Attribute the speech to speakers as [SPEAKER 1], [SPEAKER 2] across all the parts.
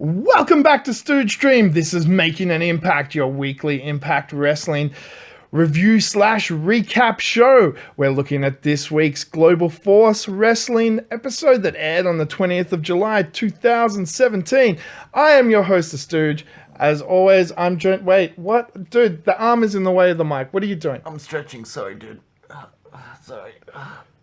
[SPEAKER 1] Welcome back to Stooge Stream. This is Making an Impact, your weekly Impact Wrestling review / recap show. We're looking at this week's Global Force Wrestling episode that aired on the 20th of July 2017. I am your host, The Stooge. As always, I'm joined. Wait, what? Dude, the arm is in the way of the mic. What are you doing?
[SPEAKER 2] I'm stretching, sorry, dude. Sorry.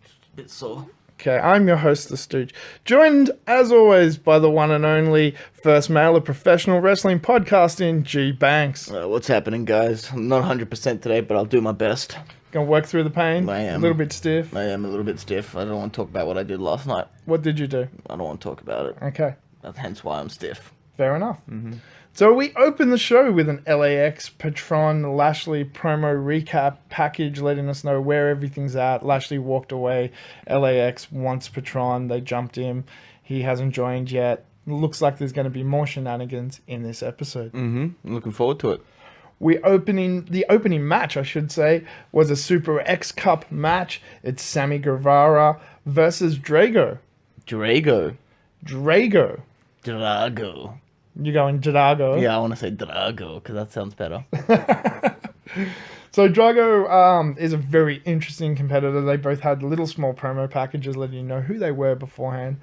[SPEAKER 2] Just a bit sore.
[SPEAKER 1] Okay, I'm your host, The Stooge. Joined, as always, by the one and only first male of professional wrestling podcasting, G-Banks.
[SPEAKER 2] What's happening, guys? I'm not 100% today, but I'll do my best.
[SPEAKER 1] Gonna work through the pain?
[SPEAKER 2] I am.
[SPEAKER 1] A little bit stiff?
[SPEAKER 2] I am a little bit stiff. I don't want to talk about what I did last night.
[SPEAKER 1] What did you do?
[SPEAKER 2] I don't want to talk about it.
[SPEAKER 1] Okay.
[SPEAKER 2] That's hence why I'm stiff.
[SPEAKER 1] Fair enough. Mm-hmm. So we open the show with an L.A.X. Patron Lashley promo recap package letting us know where everything's at. Lashley walked away. L.A.X. wants Patron. They jumped him. He hasn't joined yet. Looks like there's going to be more shenanigans in this episode.
[SPEAKER 2] Mm-hmm. I'm looking forward to it.
[SPEAKER 1] The opening match, I should say, was a Super X Cup match. It's Sammy Guevara versus Drago.
[SPEAKER 2] Drago.
[SPEAKER 1] You're going Drago?
[SPEAKER 2] Yeah, I want to say Drago because that sounds better.
[SPEAKER 1] So Drago is a very interesting competitor. They both had little small promo packages letting you know who they were beforehand.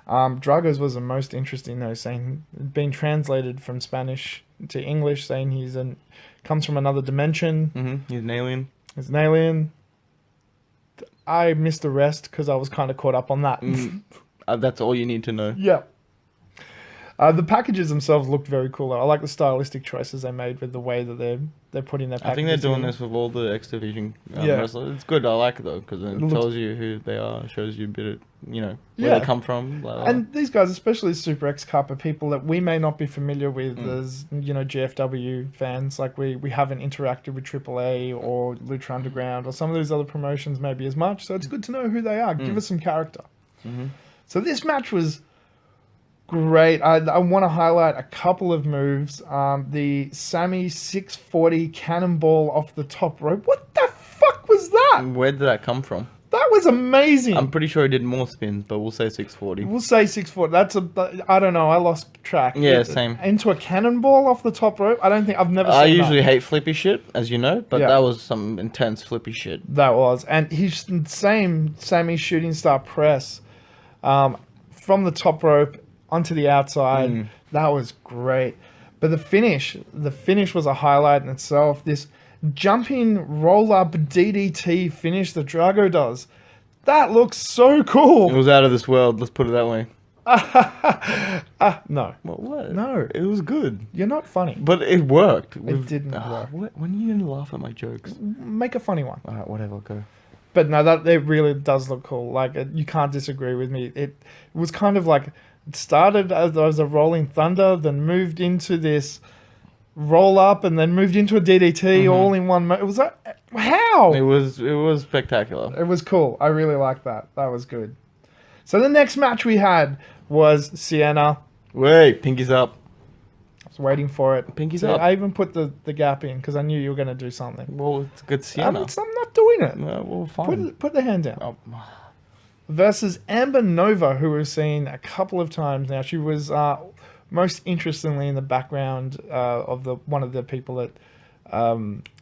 [SPEAKER 1] Drago's was the most interesting though, saying being translated from Spanish to English, saying comes from another dimension.
[SPEAKER 2] Mm-hmm. He's an alien.
[SPEAKER 1] He's an alien. I missed the rest because I was kind of caught up on that.
[SPEAKER 2] That's all you need to know.
[SPEAKER 1] Yeah. The packages themselves looked very cool. I like the stylistic choices they made with the way that they're putting their packages.
[SPEAKER 2] I think they're doing this with all the X Division wrestlers. It's good. I like it though because it tells you who they are, shows you a bit of where they come from. Blah, blah.
[SPEAKER 1] And these guys, especially Super X Cup, are people that we may not be familiar with as GFW fans. Like we haven't interacted with AAA or Lucha Underground or some of these other promotions maybe as much. So it's good to know who they are. Give us some character. Mm-hmm. So this match was great. I want to highlight a couple of moves. The Sammy 640 cannonball off the top rope. What the fuck was that?
[SPEAKER 2] Where did that come from?
[SPEAKER 1] That was amazing.
[SPEAKER 2] I'm pretty sure he did more spins, but we'll say 640.
[SPEAKER 1] We'll say 640. I don't know. I lost track.
[SPEAKER 2] Yeah, same.
[SPEAKER 1] Into a cannonball off the top rope? I've never seen
[SPEAKER 2] I usually hate flippy shit, as you know, but that was some intense flippy shit.
[SPEAKER 1] That was. And his same Sammy shooting star press from the top rope onto the outside. That was great. But the finish was a highlight in itself. This jumping roll-up DDT finish that Drago does. That looks so cool.
[SPEAKER 2] It was out of this world, let's put it that way.
[SPEAKER 1] No.
[SPEAKER 2] What?
[SPEAKER 1] No.
[SPEAKER 2] It was good.
[SPEAKER 1] You're not funny.
[SPEAKER 2] But it worked.
[SPEAKER 1] It didn't work.
[SPEAKER 2] When are you going to laugh at my jokes?
[SPEAKER 1] Make a funny one.
[SPEAKER 2] Alright, whatever, go.
[SPEAKER 1] But no, it really does look cool. Like, you can't disagree with me. It was kind of like, it started as a rolling thunder, then moved into this roll up, and then moved into a DDT all in one. It was like, how?
[SPEAKER 2] It was spectacular.
[SPEAKER 1] It was cool. I really liked that. That was good. So the next match we had was Sienna.
[SPEAKER 2] Wait, pinkies up.
[SPEAKER 1] I was waiting for it.
[SPEAKER 2] Pinkies up.
[SPEAKER 1] I even put the gap in because I knew you were going to do something.
[SPEAKER 2] Well, it's good Sienna.
[SPEAKER 1] I'm not doing it.
[SPEAKER 2] Well, fine.
[SPEAKER 1] Put the hand down. Versus Amber Nova, who we've seen a couple of times now. She was most interestingly in the background of one of the people that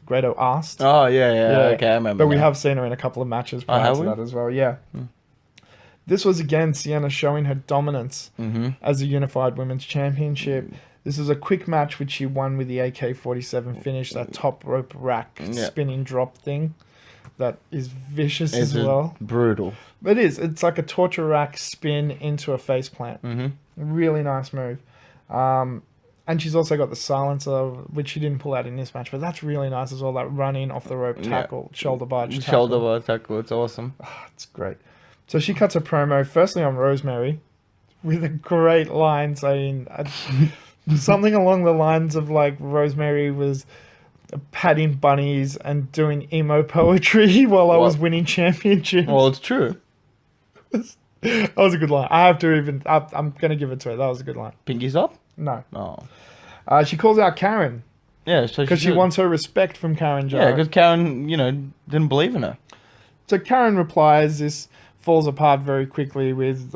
[SPEAKER 1] Grado asked.
[SPEAKER 2] Oh, yeah. Okay, I remember.
[SPEAKER 1] But we have seen her in a couple of matches prior to that as well. Yeah. This was, again, Sienna showing her dominance as a unified women's championship. This is a quick match which she won with the AK-47 finish, that top rope rack spinning drop thing. That is vicious as well.
[SPEAKER 2] Brutal.
[SPEAKER 1] It is. It's like a torture rack spin into a face plant. Really nice move. And she's also got the silencer, which she didn't pull out in this match, but that's really nice as well. That running off the rope tackle, shoulder barge tackle.
[SPEAKER 2] Shoulder barge tackle. It's awesome.
[SPEAKER 1] It's great. So she cuts a promo, firstly on Rosemary, with a great line saying something along the lines of like Rosemary was patting bunnies and doing emo poetry while I was winning championships.
[SPEAKER 2] Well, it's true.
[SPEAKER 1] That was a good line. I'm going to give it to her. That was a good line.
[SPEAKER 2] Pinkies up?
[SPEAKER 1] No.
[SPEAKER 2] Oh.
[SPEAKER 1] She calls out Karen.
[SPEAKER 2] Yeah, so
[SPEAKER 1] because she wants her respect from Karen Jarrett.
[SPEAKER 2] Yeah, because Karen, didn't believe in her.
[SPEAKER 1] So Karen replies this falls apart very quickly with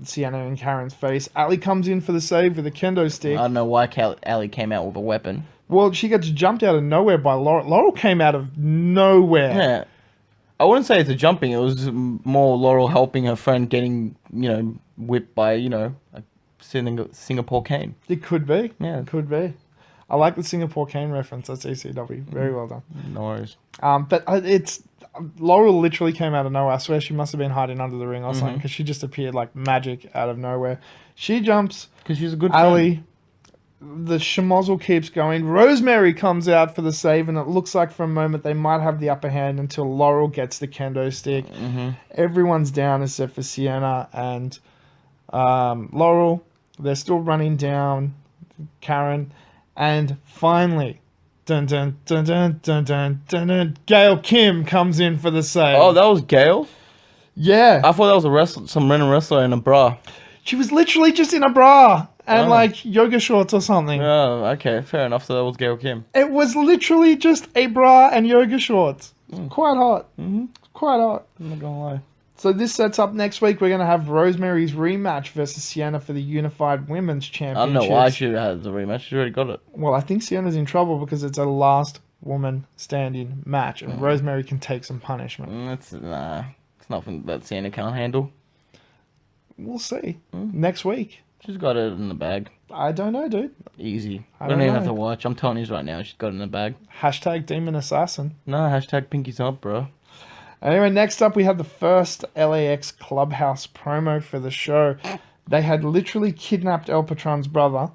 [SPEAKER 1] Sienna and Karen's face. Ali comes in for the save with a kendo stick.
[SPEAKER 2] I don't know why Ali came out with a weapon.
[SPEAKER 1] Well, she gets jumped out of nowhere by Laurel. Laurel came out of nowhere.
[SPEAKER 2] Yeah. I wouldn't say it's a jumping. It was more Laurel helping her friend getting, whipped by, a Singapore cane.
[SPEAKER 1] It could be.
[SPEAKER 2] Yeah.
[SPEAKER 1] It could be. I like the Singapore cane reference. That's ECW. Very well done.
[SPEAKER 2] No worries.
[SPEAKER 1] But it's... Laurel literally came out of nowhere. I swear she must have been hiding under the ring or something because she just appeared like magic out of nowhere. She jumps.
[SPEAKER 2] Because she's a good
[SPEAKER 1] Ali. The schmozzle keeps going. Rosemary comes out for the save, and it looks like for a moment they might have the upper hand until Laurel gets the kendo stick. Everyone's down except for Sienna and Laurel. They're still running down Karen. And finally... Dun, dun, dun, dun, dun, dun, dun, dun. Gail Kim comes in for the save.
[SPEAKER 2] Oh, that was Gail?
[SPEAKER 1] Yeah.
[SPEAKER 2] I thought that was some random wrestler in a bra.
[SPEAKER 1] She was literally just in a bra and like yoga shorts or something.
[SPEAKER 2] Oh, okay. Fair enough. So that was Gail Kim.
[SPEAKER 1] It was literally just a bra and yoga shorts. Quite hot. Quite hot.
[SPEAKER 2] I'm not gonna lie.
[SPEAKER 1] So this sets up next week. We're going to have Rosemary's rematch versus Sienna for the Unified Women's Championship.
[SPEAKER 2] I don't know why she had the rematch. She already got it.
[SPEAKER 1] Well, I think Sienna's in trouble because it's a last woman standing match and Rosemary can take some punishment.
[SPEAKER 2] It's nothing that Sienna can't handle.
[SPEAKER 1] We'll see. Next week.
[SPEAKER 2] She's got it in the bag.
[SPEAKER 1] I don't know, dude.
[SPEAKER 2] Easy.
[SPEAKER 1] I
[SPEAKER 2] We don't
[SPEAKER 1] don't
[SPEAKER 2] even
[SPEAKER 1] know.
[SPEAKER 2] have to watch. I'm telling you right now, she's got it in the bag.
[SPEAKER 1] Hashtag Demon Assassin.
[SPEAKER 2] No, hashtag Pinkies up, bro.
[SPEAKER 1] Anyway, next up we have the first L.A.X. Clubhouse promo for the show. They had literally kidnapped El Patron's brother,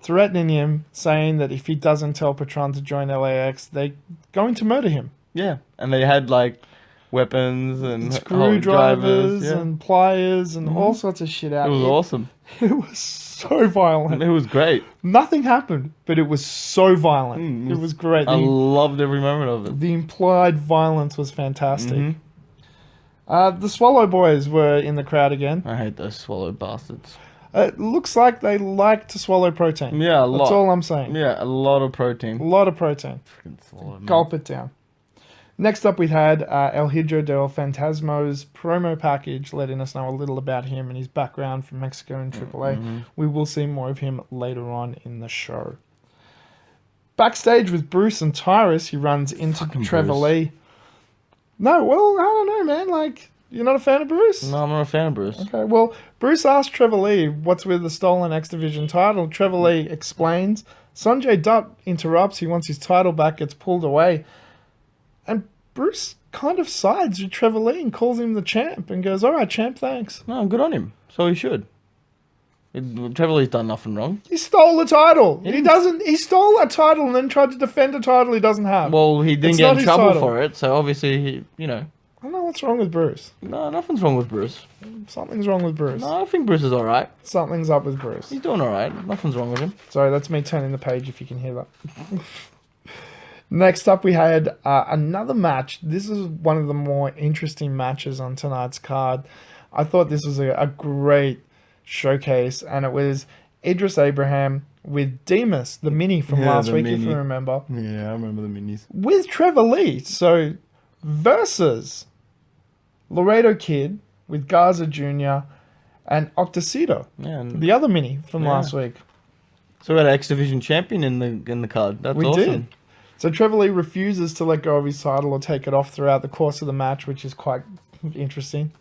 [SPEAKER 1] threatening him, saying that if he doesn't tell Patron to join L.A.X., they're going to murder him.
[SPEAKER 2] Yeah, and they had like weapons and
[SPEAKER 1] Screwdrivers
[SPEAKER 2] yeah.
[SPEAKER 1] and pliers and all sorts of shit out.
[SPEAKER 2] It was awesome.
[SPEAKER 1] It was so violent.
[SPEAKER 2] It was great.
[SPEAKER 1] Nothing happened, but it was so violent. It was great.
[SPEAKER 2] I loved every moment of it.
[SPEAKER 1] The implied violence was fantastic. The Swallow Boys were in the crowd again.
[SPEAKER 2] I hate those swallow bastards.
[SPEAKER 1] It looks like they like to swallow protein.
[SPEAKER 2] Yeah, a lot.
[SPEAKER 1] That's all I'm saying.
[SPEAKER 2] Yeah, a lot of
[SPEAKER 1] A
[SPEAKER 2] protein.
[SPEAKER 1] lot of protein.
[SPEAKER 2] Freaking swallow, man.
[SPEAKER 1] Gulp it down. Next up, we had El Hijo del Fantasmo's promo package letting us know a little about him and his background from Mexico and AAA. We will see more of him later on in the show. Backstage with Bruce and Tyrus, he runs into
[SPEAKER 2] Fucking
[SPEAKER 1] Trevor
[SPEAKER 2] Bruce.
[SPEAKER 1] Lee. No, well, I don't know, man. Like, you're not a fan of Bruce?
[SPEAKER 2] No, I'm not a fan of Bruce.
[SPEAKER 1] Okay, well, Bruce asked Trevor Lee what's with the stolen X Division title. Trevor Lee explains. Sanjay Dutt interrupts. He wants his title back, gets pulled away. And Bruce kind of sides with Trevor Lee and calls him the champ and goes, all right, champ, thanks.
[SPEAKER 2] No, good on him. So he should. Trevor Lee's done nothing wrong.
[SPEAKER 1] He stole the title. He stole a title and then tried to defend a title he doesn't have.
[SPEAKER 2] Well, he didn't
[SPEAKER 1] It's
[SPEAKER 2] get
[SPEAKER 1] not
[SPEAKER 2] in
[SPEAKER 1] his
[SPEAKER 2] trouble
[SPEAKER 1] title.
[SPEAKER 2] for it, so obviously he,
[SPEAKER 1] I don't know what's wrong with Bruce.
[SPEAKER 2] No, nothing's wrong with Bruce.
[SPEAKER 1] Something's wrong with Bruce.
[SPEAKER 2] No, I think Bruce is alright.
[SPEAKER 1] Something's up with Bruce.
[SPEAKER 2] He's doing alright. Nothing's wrong with him.
[SPEAKER 1] Sorry, that's me turning the page if you can hear that. Next up, we had another match. This is one of the more interesting matches on tonight's card. I thought this was a great showcase, and it was Idris Abraham with Demas, the mini from last week, if you remember,
[SPEAKER 2] Yeah, I remember the minis.
[SPEAKER 1] with Trevor Lee. So, versus Laredo Kid with Garza Jr. and Octocito,
[SPEAKER 2] Yeah, and
[SPEAKER 1] the other mini from
[SPEAKER 2] Yeah.
[SPEAKER 1] last week.
[SPEAKER 2] so we had an X Division champion in the card. That's
[SPEAKER 1] We
[SPEAKER 2] awesome.
[SPEAKER 1] did. So Trevor Lee refuses to let go of his title or take it off throughout the course of the match, which is quite interesting.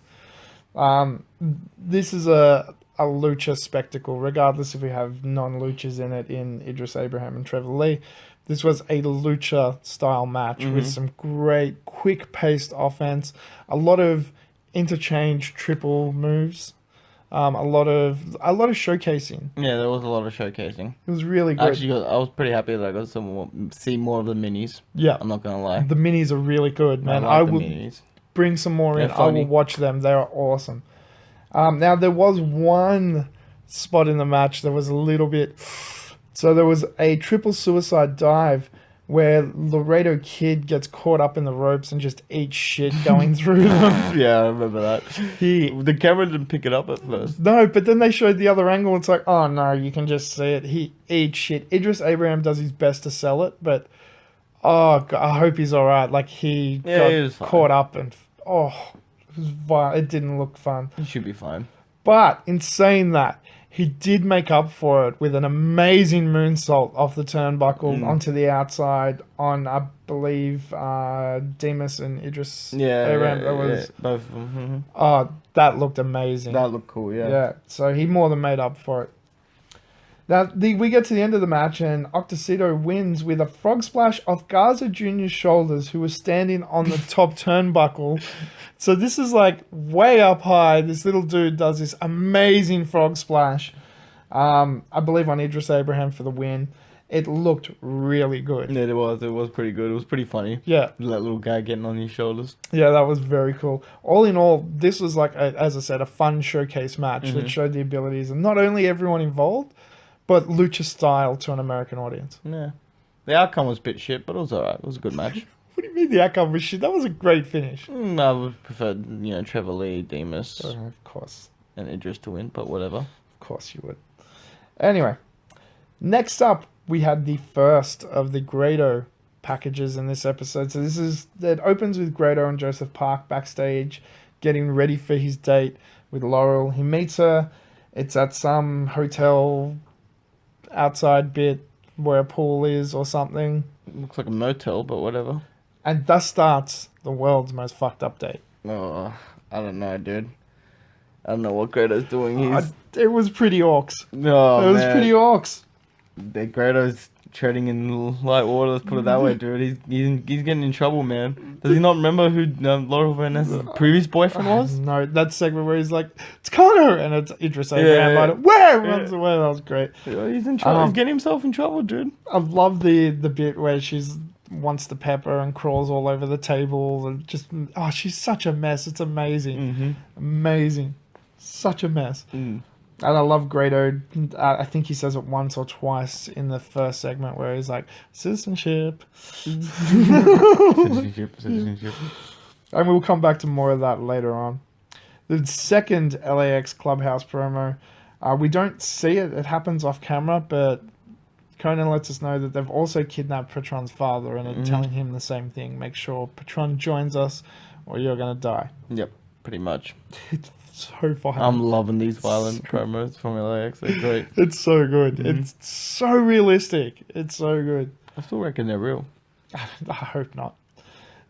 [SPEAKER 1] This is a lucha spectacle, regardless if we have non-luchas in it in Idris Abraham and Trevor Lee. This was a lucha-style match with some great, quick-paced offense, a lot of interchange triple moves, a lot of showcasing.
[SPEAKER 2] Yeah, there was a lot of showcasing.
[SPEAKER 1] It was really good.
[SPEAKER 2] Actually, I was pretty happy that I got see more of the minis.
[SPEAKER 1] Yeah,
[SPEAKER 2] I'm not gonna lie.
[SPEAKER 1] the minis are really good, man.
[SPEAKER 2] I like the
[SPEAKER 1] will
[SPEAKER 2] minis.
[SPEAKER 1] bring some more in.
[SPEAKER 2] They're
[SPEAKER 1] I will
[SPEAKER 2] funny.
[SPEAKER 1] watch them. They are awesome. Now, there was one spot in the match that was a little bit... So there was a triple suicide dive where Laredo Kid gets caught up in the ropes and just eats shit going through them.
[SPEAKER 2] Yeah, I remember that. The camera didn't pick it up at first.
[SPEAKER 1] No, but then they showed the other angle. It's like, oh no, you can just see it. He eats shit. Idris Abraham does his best to sell it, but oh, God, I hope he's all right. Like, he
[SPEAKER 2] Yeah, he was
[SPEAKER 1] got
[SPEAKER 2] fine.
[SPEAKER 1] caught up and, oh, It didn't look fun.
[SPEAKER 2] He should be fine.
[SPEAKER 1] But in saying that, he did make up for it with an amazing moonsault off the turnbuckle onto the outside on, I believe, Demas and Idris.
[SPEAKER 2] Yeah, both of them. Mm-hmm.
[SPEAKER 1] Oh, that looked amazing.
[SPEAKER 2] That looked cool, yeah.
[SPEAKER 1] Yeah, so he more than made up for it. Now, we get to the end of the match, and Octocito wins with a frog splash off Garza Jr.'s shoulders, who was standing on the top turnbuckle. So this is like way up high. This little dude does this amazing frog splash. I believe on Idris Abraham for the win. It looked really good.
[SPEAKER 2] Yeah, it was. It was pretty good. It was pretty funny.
[SPEAKER 1] Yeah.
[SPEAKER 2] That little guy getting on his shoulders.
[SPEAKER 1] Yeah, that was very cool. All in all, this was like, as I said, a fun showcase match that showed the abilities of not only everyone involved, but lucha style to an American audience.
[SPEAKER 2] Yeah. The outcome was a bit shit, but it was alright. It was a good match.
[SPEAKER 1] What do you mean the outcome was shit? That was a great finish.
[SPEAKER 2] I would prefer, Trevor Lee, Demas,
[SPEAKER 1] Of course.
[SPEAKER 2] and Idris to win, but whatever.
[SPEAKER 1] Of course you would. Anyway, next up, we had the first of the Grado packages in this episode. So it opens with Grado and Joseph Park backstage, getting ready for his date with Laurel. He meets her. It's at some hotel outside bit where a pool is or something.
[SPEAKER 2] Looks like a motel, but whatever.
[SPEAKER 1] And thus starts the world's most fucked up date.
[SPEAKER 2] Oh, I don't know, dude. I don't know what Grado's doing.
[SPEAKER 1] It was pretty orcs.
[SPEAKER 2] No,
[SPEAKER 1] It was pretty orcs.
[SPEAKER 2] Grado's treading in light water. Let's put it that way, dude. He's getting in trouble, man. Does he not remember who Laurel Van Ness's previous boyfriend was?
[SPEAKER 1] No, that segment where he's like, "It's Connor," and it's Idris Abraham.
[SPEAKER 2] Yeah.
[SPEAKER 1] Where runs away? That was great.
[SPEAKER 2] He's in trouble. He's getting himself in trouble, dude.
[SPEAKER 1] I love the bit where she's wants the pepper and crawls all over the table and just she's such a mess. It's amazing, amazing, such a mess. And I love Grado. I think he says it once or twice in the first segment where he's like, citizenship.
[SPEAKER 2] Citizenship.
[SPEAKER 1] And we'll come back to more of that later on. The second L.A.X. Clubhouse promo, we don't see it. It happens off camera, but Conan lets us know that they've also kidnapped Patron's father and are telling him the same thing. Make sure Patron joins us or you're going to die.
[SPEAKER 2] Yep, pretty much.
[SPEAKER 1] It's so fun.
[SPEAKER 2] I'm loving these violent promos from L.A.X. They're great.
[SPEAKER 1] It's so good. It's so realistic. It's so good.
[SPEAKER 2] I still reckon they're real.
[SPEAKER 1] I hope not.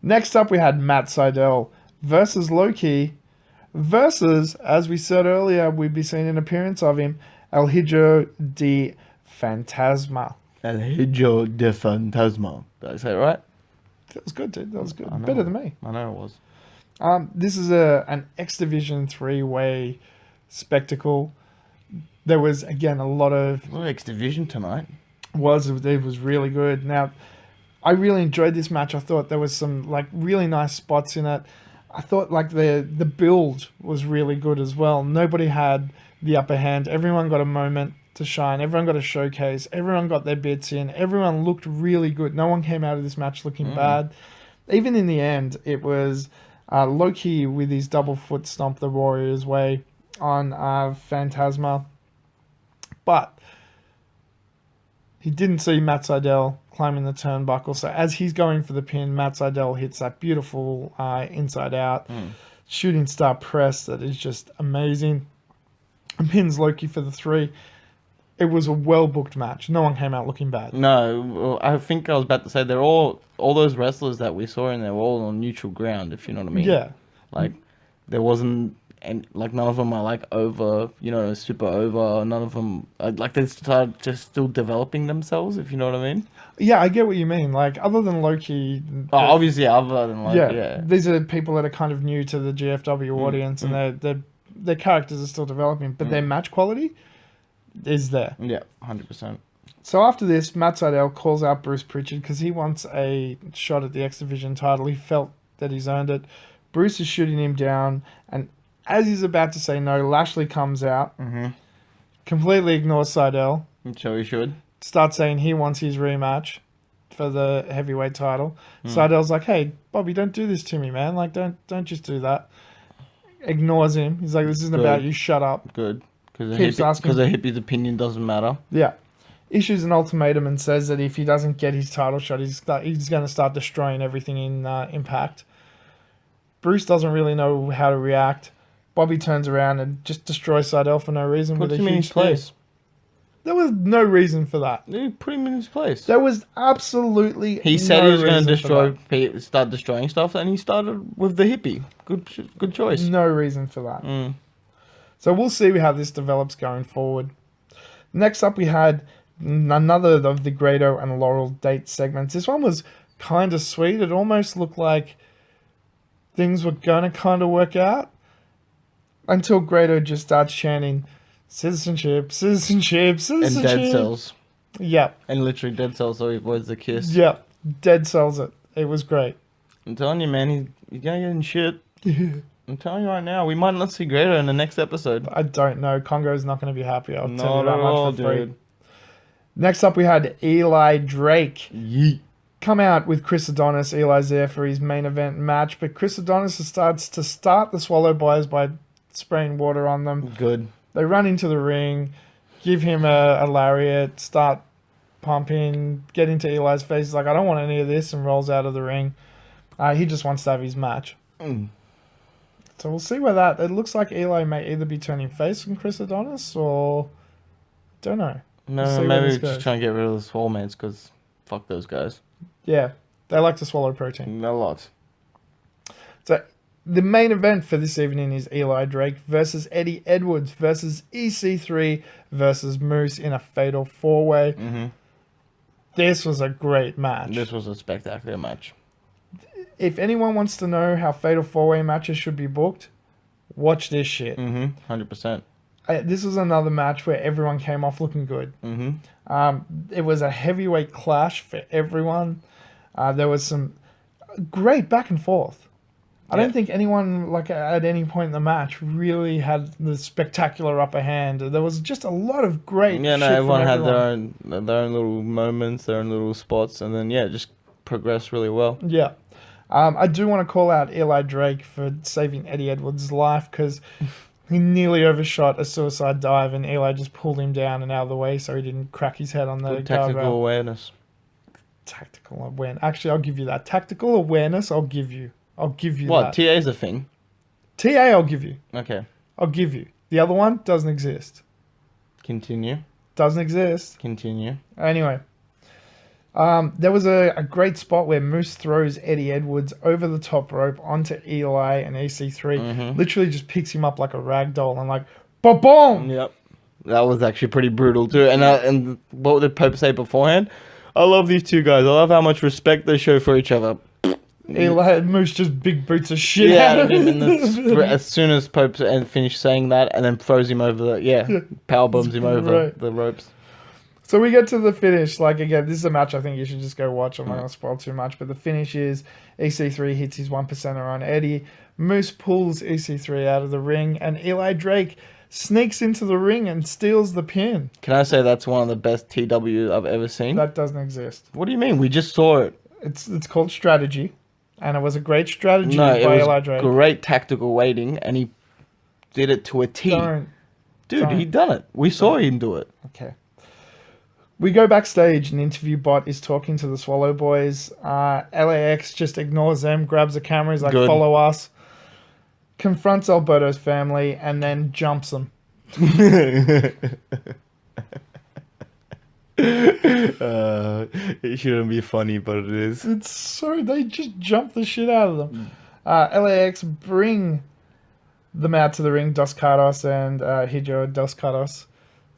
[SPEAKER 1] Next up, we had Matt Sydal versus Loki versus, as we said earlier, we'd be seeing an appearance of him, El Hijo de Fantasma.
[SPEAKER 2] El Hijo de Fantasma. Did I say it right?
[SPEAKER 1] That was good, dude. That was good.
[SPEAKER 2] I know.
[SPEAKER 1] Better than me.
[SPEAKER 2] I know it was.
[SPEAKER 1] This is an X Division 3-way spectacle. There was, again, a lot of...
[SPEAKER 2] Well, X Division tonight.
[SPEAKER 1] It was really good. Now, I really enjoyed this match. I thought there was some really nice spots in it. I thought the build was really good as well. Nobody had the upper hand. Everyone got a moment to shine. Everyone got a showcase. Everyone got their bits in. Everyone looked really good. No one came out of this match looking bad. Even in the end, it was Loki with his double foot stomp the Warriors way on Phantasma. But he didn't see Matt Sydal climbing the turnbuckle. So as he's going for the pin, Matt Sydal hits that beautiful inside out shooting star press that is just amazing. And pins Loki for the 3. It was a well-booked match. No one came out looking bad.
[SPEAKER 2] No, I think I was about to say they're all those wrestlers that we saw in there were all on neutral ground, if you know what I mean.
[SPEAKER 1] Yeah.
[SPEAKER 2] There wasn't, and none of them are over, super over. None of them, they started just still developing themselves, if you know what I mean.
[SPEAKER 1] Yeah, I get what you mean. Other than Loki...
[SPEAKER 2] obviously, other than
[SPEAKER 1] these are people that are kind of new to the GFW audience and their characters are still developing, but their match quality is there.
[SPEAKER 2] Yeah, 100%.
[SPEAKER 1] So after this, Matt Sydal calls out Bruce Pritchard because he wants a shot at the X Division title. He felt that he's earned it. Bruce is shooting him down, and as he's about to say no, Lashley comes out, completely ignores Sydal,
[SPEAKER 2] So he should.
[SPEAKER 1] starts saying he wants his rematch for the heavyweight title. Sydal's like, "Hey, Bobby, don't do this to me, man. Don't just do that." Ignores him. He's like, "This isn't about you. Shut up."
[SPEAKER 2] Good.
[SPEAKER 1] Keeps asking.
[SPEAKER 2] Because a hippie's opinion doesn't matter.
[SPEAKER 1] Yeah. Issues an ultimatum and says that if he doesn't get his title shot, he's going to start destroying everything in Impact. Bruce doesn't really know how to react. Bobby turns around and just destroys Seidel for no reason
[SPEAKER 2] Put
[SPEAKER 1] with a
[SPEAKER 2] him in
[SPEAKER 1] huge
[SPEAKER 2] his place.
[SPEAKER 1] spear. There was no reason for that.
[SPEAKER 2] They put him in his place.
[SPEAKER 1] There was absolutely
[SPEAKER 2] He said
[SPEAKER 1] no
[SPEAKER 2] he was going
[SPEAKER 1] reason
[SPEAKER 2] to
[SPEAKER 1] for
[SPEAKER 2] destroy, start destroying stuff, and he started with the hippie. Good choice.
[SPEAKER 1] that. No reason for that.
[SPEAKER 2] Mm.
[SPEAKER 1] So we'll see how this develops going forward. Next up, we had another of the Grado and Laurel date segments. This one was kind of sweet. It almost looked like things were going to kind of work out until Grado just starts chanting, citizenship, citizenship, citizenship.
[SPEAKER 2] And dead cells.
[SPEAKER 1] Yep.
[SPEAKER 2] And literally dead cells, so he avoids the kiss.
[SPEAKER 1] Yep. Dead sells it. It was great.
[SPEAKER 2] I'm telling you, man, he's going to get in shit. I'm telling you right now, we might not see Grado in the next episode.
[SPEAKER 1] I don't know. Congo's not going to be happy. I'll tell you
[SPEAKER 2] Not
[SPEAKER 1] that
[SPEAKER 2] at all,
[SPEAKER 1] much for free.
[SPEAKER 2] dude.
[SPEAKER 1] Next up, we had Eli Drake
[SPEAKER 2] Yeet.
[SPEAKER 1] come out with Chris Adonis. Eli's there for his main event match, but Chris Adonis starts to start the Swallow Boys by spraying water on them.
[SPEAKER 2] Good.
[SPEAKER 1] They run into the ring, give him a lariat, start pumping, get into Eli's face. He's like, I don't want any of this, and rolls out of the ring. He just wants to have his match.
[SPEAKER 2] Mm.
[SPEAKER 1] So we'll see where that... It looks like Eli may either be turning face on Chris Adonis or... Don't know.
[SPEAKER 2] No,
[SPEAKER 1] see where
[SPEAKER 2] maybe
[SPEAKER 1] this
[SPEAKER 2] we're just
[SPEAKER 1] goes.
[SPEAKER 2] trying to get rid of the swole mates, because fuck those guys.
[SPEAKER 1] Yeah, they like to swallow protein.
[SPEAKER 2] A lot.
[SPEAKER 1] So the main event for this evening is Eli Drake versus Eddie Edwards versus EC3 versus Moose in a fatal four-way.
[SPEAKER 2] Mm-hmm.
[SPEAKER 1] This was a great match.
[SPEAKER 2] This was a spectacular match.
[SPEAKER 1] If anyone wants to know how fatal four-way matches should be booked, watch this shit.
[SPEAKER 2] Mm-hmm. 100%.
[SPEAKER 1] This was another match where everyone came off looking good.
[SPEAKER 2] Mm-hmm.
[SPEAKER 1] It was a heavyweight clash for everyone. There was some great back and forth. I don't think anyone, like at any point in the match, really had the spectacular upper hand. There was just a lot of great.
[SPEAKER 2] Yeah, no,
[SPEAKER 1] shit
[SPEAKER 2] everyone
[SPEAKER 1] from
[SPEAKER 2] had their own little moments, their own little spots, and then yeah, just progressed really well.
[SPEAKER 1] Yeah. I do want to call out Eli Drake for saving Eddie Edwards' life, because he nearly overshot a suicide dive and Eli just pulled him down and out of the way so he didn't crack his head on the
[SPEAKER 2] Good tactical
[SPEAKER 1] guardrail.
[SPEAKER 2] awareness.
[SPEAKER 1] Tactical awareness. Actually, I'll give you that. Tactical awareness, I'll give you
[SPEAKER 2] What?
[SPEAKER 1] that.
[SPEAKER 2] TA's a thing.
[SPEAKER 1] TA, I'll give you.
[SPEAKER 2] Okay.
[SPEAKER 1] I'll give you. The other one doesn't exist.
[SPEAKER 2] Continue.
[SPEAKER 1] Doesn't exist.
[SPEAKER 2] Continue.
[SPEAKER 1] Anyway. There was a great spot where Moose throws Eddie Edwards over the top rope onto Eli and EC3.
[SPEAKER 2] Mm-hmm.
[SPEAKER 1] Literally just picks him up like a rag doll and like, ba-boom!
[SPEAKER 2] Yep. That was actually pretty brutal too. And what did Pope say beforehand? I love these two guys. I love how much respect they show for each other.
[SPEAKER 1] Eli and Moose just big boots of shit
[SPEAKER 2] Yeah,
[SPEAKER 1] out of him.
[SPEAKER 2] as soon as Pope finished saying that, and then throws him over power bombs him over
[SPEAKER 1] Right.
[SPEAKER 2] the ropes.
[SPEAKER 1] So we get to the finish. Like, again, this is a match I think you should just go watch. I'm not going to spoil too much. But the finish is EC3 hits his 1%er on Eddie. Moose pulls EC3 out of the ring. And Eli Drake sneaks into the ring and steals the pin.
[SPEAKER 2] Can I say that's one of the best TW I've ever seen?
[SPEAKER 1] That doesn't exist.
[SPEAKER 2] What do you mean? We just saw it.
[SPEAKER 1] It's called strategy. And it was a great strategy
[SPEAKER 2] No,
[SPEAKER 1] by
[SPEAKER 2] it was
[SPEAKER 1] Eli Drake.
[SPEAKER 2] great tactical waiting, and he did it to a T.
[SPEAKER 1] Don't.
[SPEAKER 2] He done it. We saw him do it.
[SPEAKER 1] Okay. We go backstage, and Interview Bot is talking to the Swallow Boys. L.A.X just ignores them, grabs a camera, he's like,
[SPEAKER 2] Good.
[SPEAKER 1] follow us. Confronts Alberto's family, and then jumps them.
[SPEAKER 2] It shouldn't be funny, but it is.
[SPEAKER 1] It's so... They just jump the shit out of them. L.A.X bring them out to the ring, Dos Cardos and Hijo Dos Cardos.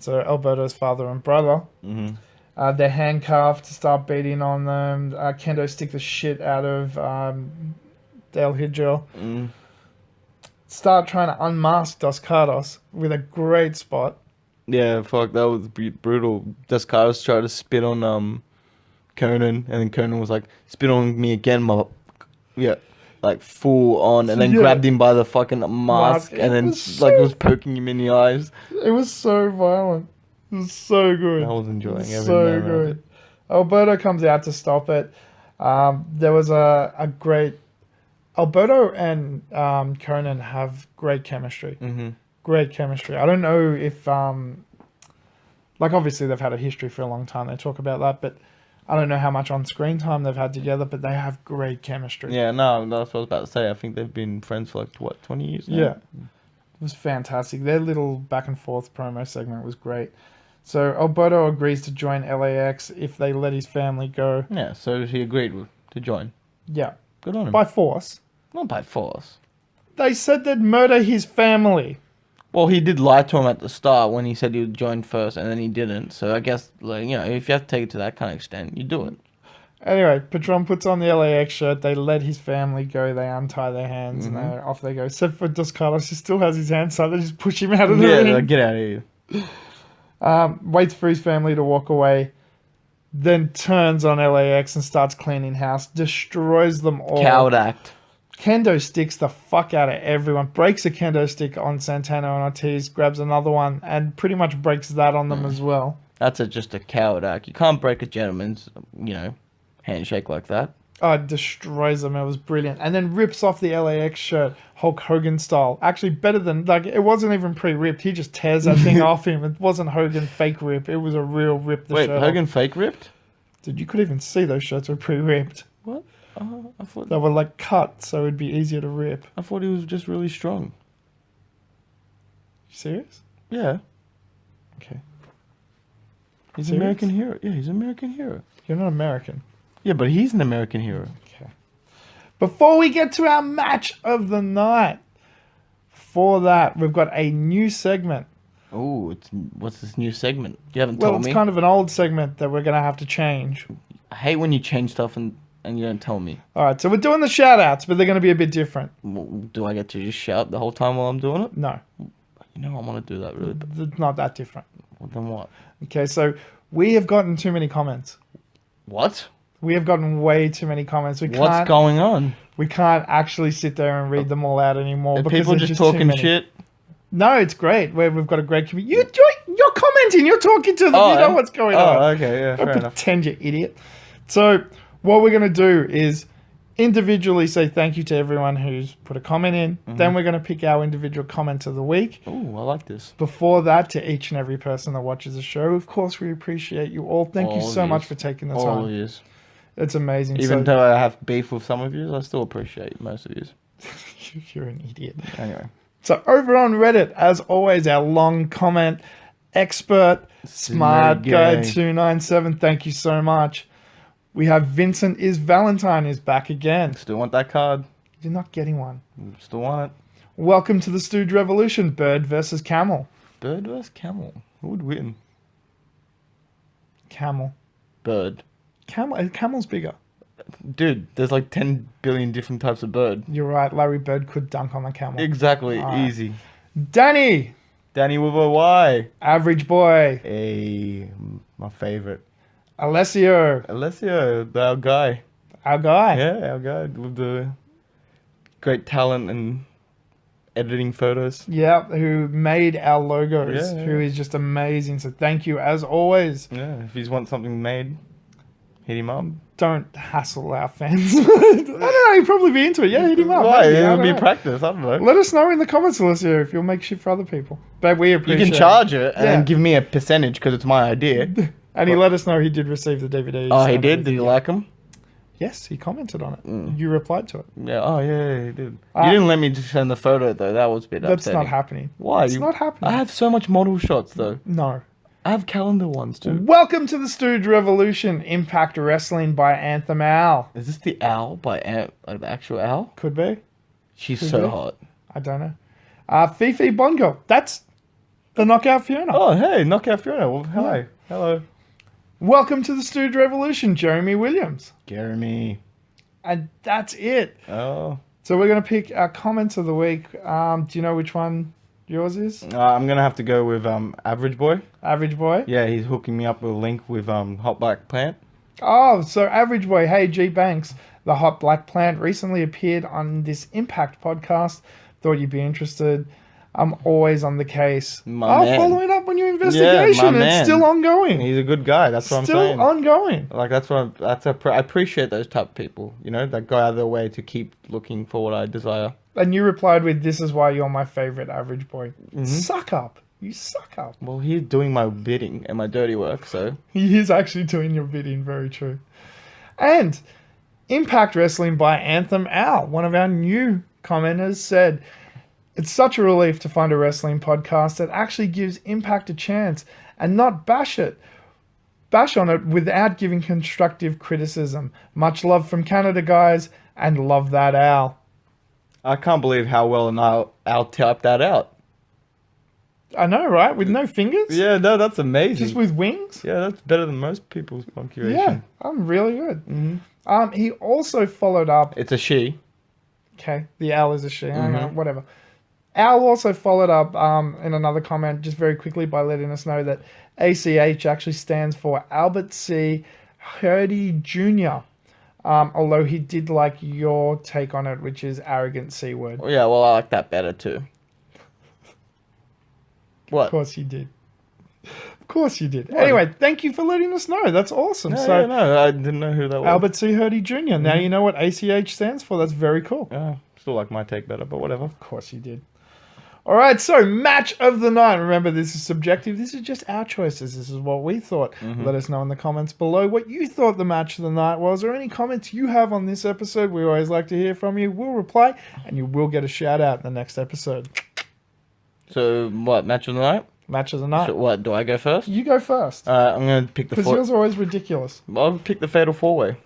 [SPEAKER 1] So Alberto's father and brother.
[SPEAKER 2] Mm-hmm.
[SPEAKER 1] They're handcuffed to start beating on them. Kendo stick the shit out of Del Hijo.
[SPEAKER 2] Mm.
[SPEAKER 1] Start trying to unmask Dos Cardos with a great spot.
[SPEAKER 2] Yeah, fuck, that was brutal. Descartes tried to spit on Conan, and then Conan was like, spit on me again, like full on, and then grabbed him by the fucking mask, and then was poking him in the eyes.
[SPEAKER 1] It was so violent. It was so good.
[SPEAKER 2] I was enjoying every
[SPEAKER 1] so
[SPEAKER 2] moment of
[SPEAKER 1] good.
[SPEAKER 2] it.
[SPEAKER 1] Alberto comes out to stop it. There was a great... Alberto and Conan have great chemistry.
[SPEAKER 2] Mm-hmm.
[SPEAKER 1] Great chemistry. I don't know if... like, obviously, they've had a history for a long time. They talk about that. But I don't know how much on-screen time they've had together, but they have great chemistry.
[SPEAKER 2] Yeah, no, that's what I was about to say. I think they've been friends for like, what, 20 years now?
[SPEAKER 1] Yeah. It was fantastic. Their little back and forth promo segment was great. So Alberto agrees to join LAX if they let his family go.
[SPEAKER 2] Yeah, so he agreed to join.
[SPEAKER 1] Yeah.
[SPEAKER 2] Good on him.
[SPEAKER 1] By force.
[SPEAKER 2] Not by force.
[SPEAKER 1] They said they'd murder his family.
[SPEAKER 2] Well, he did lie to him at the start when he said he would join first, and then he didn't. So I guess, like, you know, if you have to take it to that kind of extent, you do it.
[SPEAKER 1] Anyway, Patron puts on the LAX shirt. They let his family go. They untie their hands and off they go. Except for Dos Carlos, he still has his hands tied. They just push him out of the ring.
[SPEAKER 2] Yeah, like, get out of here.
[SPEAKER 1] Waits for his family to walk away. Then turns on LAX and starts cleaning house. Destroys them all.
[SPEAKER 2] Coward act.
[SPEAKER 1] Kendo sticks the fuck out of everyone. Breaks a kendo stick on Santana and Ortiz. Grabs another one and pretty much breaks that on them as well.
[SPEAKER 2] That's just a coward act. You can't break a gentleman's, you know, handshake like that.
[SPEAKER 1] Destroys them. It was brilliant. And then rips off the LAX shirt, Hulk Hogan style. Actually, better than, like, it wasn't even pre-ripped. He just tears that thing off him. It wasn't Hogan fake rip. It was a real rip.
[SPEAKER 2] Wait, Hogan fake ripped?
[SPEAKER 1] Dude, you could even see those shirts were pre-ripped.
[SPEAKER 2] What? I thought
[SPEAKER 1] They were, like, cut, so it'd be easier to rip.
[SPEAKER 2] I thought he was just really strong.
[SPEAKER 1] You serious?
[SPEAKER 2] Yeah.
[SPEAKER 1] Okay.
[SPEAKER 2] He's an
[SPEAKER 1] Serious?
[SPEAKER 2] American hero. Yeah, he's an American hero.
[SPEAKER 1] You're not American.
[SPEAKER 2] Yeah, but he's an American hero.
[SPEAKER 1] Okay. Before we get to our match of the night, for that, we've got a new segment.
[SPEAKER 2] Oh, what's this new segment? You haven't
[SPEAKER 1] Well,
[SPEAKER 2] told
[SPEAKER 1] it's
[SPEAKER 2] me.
[SPEAKER 1] kind of an old segment that we're going to have to change.
[SPEAKER 2] I hate when you change stuff and you don't tell me.
[SPEAKER 1] All right, so we're doing the shout-outs, but they're going to be a bit different.
[SPEAKER 2] Do I get to just shout the whole time while I'm doing it?
[SPEAKER 1] No,
[SPEAKER 2] You know I want to do that really bad.
[SPEAKER 1] it's not that different.
[SPEAKER 2] Well, then what?
[SPEAKER 1] Okay, so we have gotten too many comments.
[SPEAKER 2] What?
[SPEAKER 1] We have gotten way too many comments.
[SPEAKER 2] What's going on?
[SPEAKER 1] We can't actually sit there and read them all out anymore.
[SPEAKER 2] Are
[SPEAKER 1] because
[SPEAKER 2] people
[SPEAKER 1] there's
[SPEAKER 2] just
[SPEAKER 1] too
[SPEAKER 2] talking
[SPEAKER 1] many.
[SPEAKER 2] shit?
[SPEAKER 1] No, it's great. We've got a great community. You're commenting. You're talking to them. You know what's going on.
[SPEAKER 2] Oh, okay, yeah, fair
[SPEAKER 1] Don't
[SPEAKER 2] enough.
[SPEAKER 1] pretend, you idiot. So what we're going to do is individually say thank you to everyone who's put a comment in. Then we're going to pick our individual comment of the week.
[SPEAKER 2] Oh, I like this.
[SPEAKER 1] Before that, to each and every person that watches the show, of course, we appreciate you all. Thank you
[SPEAKER 2] All
[SPEAKER 1] so
[SPEAKER 2] of
[SPEAKER 1] much
[SPEAKER 2] yous.
[SPEAKER 1] for taking the
[SPEAKER 2] All of
[SPEAKER 1] time.
[SPEAKER 2] yous.
[SPEAKER 1] It's amazing.
[SPEAKER 2] Even
[SPEAKER 1] So,
[SPEAKER 2] though I have beef with some of you, I still appreciate most of yous.
[SPEAKER 1] you're an idiot.
[SPEAKER 2] Anyway.
[SPEAKER 1] So over on Reddit, as always, our long comment expert, Smart Guy 297. Thank you so much. We have Vincent is Valentine is back again.
[SPEAKER 2] Still want that card.
[SPEAKER 1] You're not getting one.
[SPEAKER 2] Still want it.
[SPEAKER 1] Welcome to the Stooge Revolution. Bird versus Camel.
[SPEAKER 2] Bird versus camel. Who would win?
[SPEAKER 1] Camel.
[SPEAKER 2] Bird.
[SPEAKER 1] Camel's bigger.
[SPEAKER 2] Dude, there's like 10 billion different types of bird.
[SPEAKER 1] You're right. Larry Bird could dunk on the camel.
[SPEAKER 2] Exactly.
[SPEAKER 1] Alright.
[SPEAKER 2] Easy.
[SPEAKER 1] Danny.
[SPEAKER 2] Danny with a Y.
[SPEAKER 1] Average boy.
[SPEAKER 2] Hey, my favorite.
[SPEAKER 1] Alessio.
[SPEAKER 2] Alessio, our guy.
[SPEAKER 1] Our guy.
[SPEAKER 2] Yeah, our guy with the great talent and editing photos.
[SPEAKER 1] Yeah, who made our logos.
[SPEAKER 2] Yeah.
[SPEAKER 1] Who is just amazing. So thank you as always.
[SPEAKER 2] Yeah, if you want something made, hit him up.
[SPEAKER 1] Don't hassle our fans. I don't know. He'd probably be into it. Yeah, hit him up.
[SPEAKER 2] Why?
[SPEAKER 1] maybe, I
[SPEAKER 2] It'll
[SPEAKER 1] don't
[SPEAKER 2] be
[SPEAKER 1] know.
[SPEAKER 2] practice. I don't know.
[SPEAKER 1] Let us know in the comments, Alessio, if you'll make shit for other people. But we
[SPEAKER 2] You
[SPEAKER 1] appreciate
[SPEAKER 2] can charge it and
[SPEAKER 1] Yeah.
[SPEAKER 2] then give me a percentage because it's my idea.
[SPEAKER 1] And he let us know he did receive the DVDs.
[SPEAKER 2] Oh, he
[SPEAKER 1] and
[SPEAKER 2] did?
[SPEAKER 1] everything.
[SPEAKER 2] Did you like him?
[SPEAKER 1] Yes, he commented on it. You replied to it.
[SPEAKER 2] Yeah. Oh, yeah, he did. You didn't let me just send the photo though. That was a bit
[SPEAKER 1] That's
[SPEAKER 2] upsetting.
[SPEAKER 1] not happening.
[SPEAKER 2] Why?
[SPEAKER 1] It's not happening.
[SPEAKER 2] I have so much model shots though.
[SPEAKER 1] No.
[SPEAKER 2] I have calendar ones too.
[SPEAKER 1] Welcome to the Stooge Revolution. Impact Wrestling by Anthem Owl.
[SPEAKER 2] Is this the owl by like the actual owl?
[SPEAKER 1] Could be.
[SPEAKER 2] She's
[SPEAKER 1] Could
[SPEAKER 2] so
[SPEAKER 1] be.
[SPEAKER 2] hot.
[SPEAKER 1] I don't know. Fifi Bongo. That's the Knockout Fiona.
[SPEAKER 2] Oh, hey, Knockout Fiona. Well, hi. Hello.
[SPEAKER 1] Welcome to the Stooge Revolution, Jeremy Williams.
[SPEAKER 2] Jeremy.
[SPEAKER 1] And that's it.
[SPEAKER 2] Oh.
[SPEAKER 1] So we're going to pick our comments of the week. Do you know which one yours is?
[SPEAKER 2] I'm gonna have to go with Average Boy.
[SPEAKER 1] Average Boy?
[SPEAKER 2] Yeah, he's hooking me up with a link with Hot Black Plant.
[SPEAKER 1] Oh, so Average Boy. Hey, G-Banks. The Hot Black Plant recently appeared on this Impact podcast. Thought you'd be interested. I'm always on the case.
[SPEAKER 2] My man.
[SPEAKER 1] Following up on your investigation.
[SPEAKER 2] my
[SPEAKER 1] It's
[SPEAKER 2] man.
[SPEAKER 1] still ongoing.
[SPEAKER 2] He's a good guy. That's what I'm
[SPEAKER 1] Still
[SPEAKER 2] saying.
[SPEAKER 1] ongoing.
[SPEAKER 2] Like I appreciate those type of people. You know, that go out of their way to keep looking for what I desire.
[SPEAKER 1] And you replied with, "This is why you're my favorite, Average Boy." Suck up. You sucker.
[SPEAKER 2] Well, he's doing my bidding and my dirty work, so.
[SPEAKER 1] He is actually doing your bidding, very true. And Impact Wrestling by Anthem Al, one of our new commenters, said, "It's such a relief to find a wrestling podcast that actually gives Impact a chance and not bash on it without giving constructive criticism. Much love from Canada, guys, and love that Al."
[SPEAKER 2] I can't believe how well I'll type that out.
[SPEAKER 1] I know, right? With no fingers?
[SPEAKER 2] Yeah, no, that's amazing.
[SPEAKER 1] Just with wings?
[SPEAKER 2] Yeah, that's better than most people's punctuation.
[SPEAKER 1] Yeah, I'm really good. He also followed up.
[SPEAKER 2] It's a she.
[SPEAKER 1] Okay, the Al is a she. I don't know, whatever. Al also followed up in another comment just very quickly by letting us know that ACH actually stands for Albert C. Hurdy Jr., although he did like your take on it, which is arrogant C word.
[SPEAKER 2] Yeah, well, I like that better too. What?
[SPEAKER 1] Of course you did. Of course you did. Anyway, thank you for letting us know. That's awesome.
[SPEAKER 2] No, I didn't know who that was.
[SPEAKER 1] Albert C. Hurdy Jr. Now you know what ACH stands for. That's very cool.
[SPEAKER 2] Yeah, still like my take better, but whatever.
[SPEAKER 1] Of course you did. All right, so match of the night. Remember, this is subjective. This is just our choices. This is what we thought. Let us know in the comments below what you thought the match of the night was, or any comments you have on this episode. We always like to hear from you. We'll reply, and you will get a shout out in the next episode.
[SPEAKER 2] So, what, match of the night?
[SPEAKER 1] Match of the night.
[SPEAKER 2] So what, do I go first?
[SPEAKER 1] You go first.
[SPEAKER 2] I'm going to pick the...
[SPEAKER 1] Because yours are always ridiculous.
[SPEAKER 2] I'll pick the Fatal 4-Way.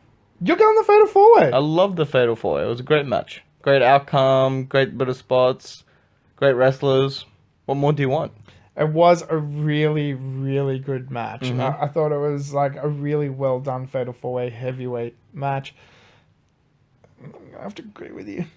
[SPEAKER 1] You're going the Fatal 4-Way.
[SPEAKER 2] I love the Fatal 4-Way. It was a great match. Great outcome, great bit of spots, great wrestlers. What more do you want?
[SPEAKER 1] It was a really, really good match. I thought it was like a really well done Fatal 4-Way heavyweight match. I have to agree with you.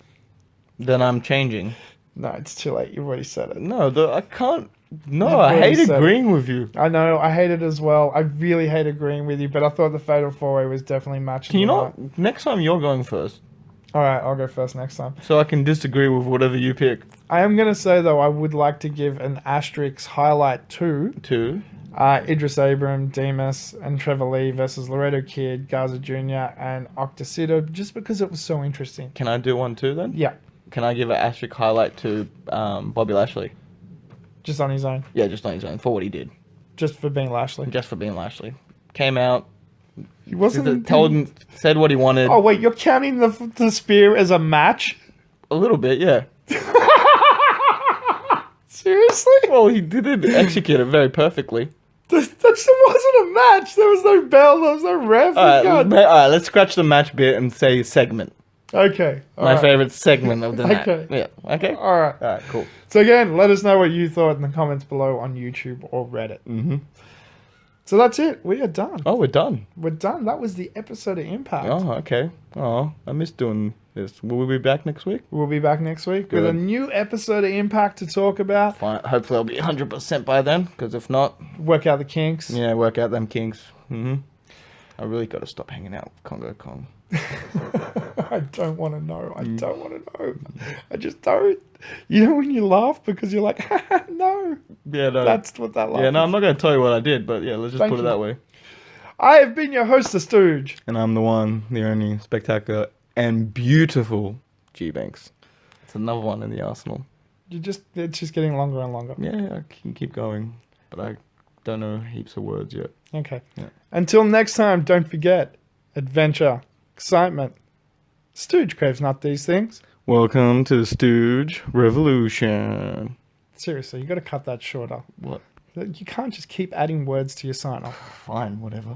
[SPEAKER 2] Then I'm changing.
[SPEAKER 1] No, it's too late. You've already said it.
[SPEAKER 2] No, I can't. No,
[SPEAKER 1] You've
[SPEAKER 2] I
[SPEAKER 1] already
[SPEAKER 2] hate
[SPEAKER 1] said
[SPEAKER 2] agreeing with you.
[SPEAKER 1] I know. I hate it as well. I really hate agreeing with you, but I thought the Fatal 4-Way was definitely match.
[SPEAKER 2] Can you not? Next time you're going first.
[SPEAKER 1] All right, I'll go first next time.
[SPEAKER 2] So I can disagree with whatever you pick.
[SPEAKER 1] I am going to say, though, I would like to give an asterisk highlight to Idris Abram, Demas, and Trevor Lee versus Laredo Kid, Garza Jr., and Octacito, just because it was so interesting.
[SPEAKER 2] Can I do one too then?
[SPEAKER 1] Yeah.
[SPEAKER 2] Can I give an asterisk highlight to Bobby Lashley?
[SPEAKER 1] Just on his own.
[SPEAKER 2] Yeah, just on his own, for what he did.
[SPEAKER 1] Just for being Lashley.
[SPEAKER 2] Just for being Lashley. Came out,
[SPEAKER 1] He wasn't.
[SPEAKER 2] said what he wanted.
[SPEAKER 1] Oh, wait, you're counting the spear as a match?
[SPEAKER 2] A little bit, yeah.
[SPEAKER 1] Seriously?
[SPEAKER 2] Well, he didn't execute it very perfectly.
[SPEAKER 1] That wasn't a match. There was no bell. There was no ref.
[SPEAKER 2] Alright, let's scratch the match bit and say segment.
[SPEAKER 1] Okay.
[SPEAKER 2] My favorite segment of the night.
[SPEAKER 1] Okay.
[SPEAKER 2] Yeah, okay?
[SPEAKER 1] All right.
[SPEAKER 2] Alright, cool.
[SPEAKER 1] So again, let us know what you thought in the comments below on YouTube or Reddit. So that's it. We are done.
[SPEAKER 2] Oh, we're done.
[SPEAKER 1] We're done. That was the episode of Impact.
[SPEAKER 2] Oh, okay. Oh, I miss doing this. Will we be back next week?
[SPEAKER 1] We'll be back next week with a new episode of Impact to talk about.
[SPEAKER 2] Fine. Hopefully I'll be 100% by then, because if not...
[SPEAKER 1] Work out the kinks.
[SPEAKER 2] Yeah, work out them kinks. I really got to stop hanging out with Congo Kong.
[SPEAKER 1] I don't want to know. I don't want to know. I just don't. You know when you laugh because you're like, no.
[SPEAKER 2] Yeah, no.
[SPEAKER 1] That's what that laugh
[SPEAKER 2] Yeah, no,
[SPEAKER 1] is.
[SPEAKER 2] I'm not going to tell you what I did, but yeah, let's just put it that way.
[SPEAKER 1] I have been your host, The Stooge.
[SPEAKER 2] And I'm the one, the only spectacular and beautiful G-Banks. It's another one in the arsenal.
[SPEAKER 1] It's just getting longer and longer.
[SPEAKER 2] Yeah, I can keep going, but I don't know heaps of words yet.
[SPEAKER 1] Okay.
[SPEAKER 2] Yeah.
[SPEAKER 1] Until next time, don't forget, adventure, excitement. Stooge craves not these things.
[SPEAKER 2] Welcome to the Stooge Revolution.
[SPEAKER 1] Seriously, you got to cut that shorter.
[SPEAKER 2] What?
[SPEAKER 1] You can't just keep adding words to your sign off.
[SPEAKER 2] Fine, whatever.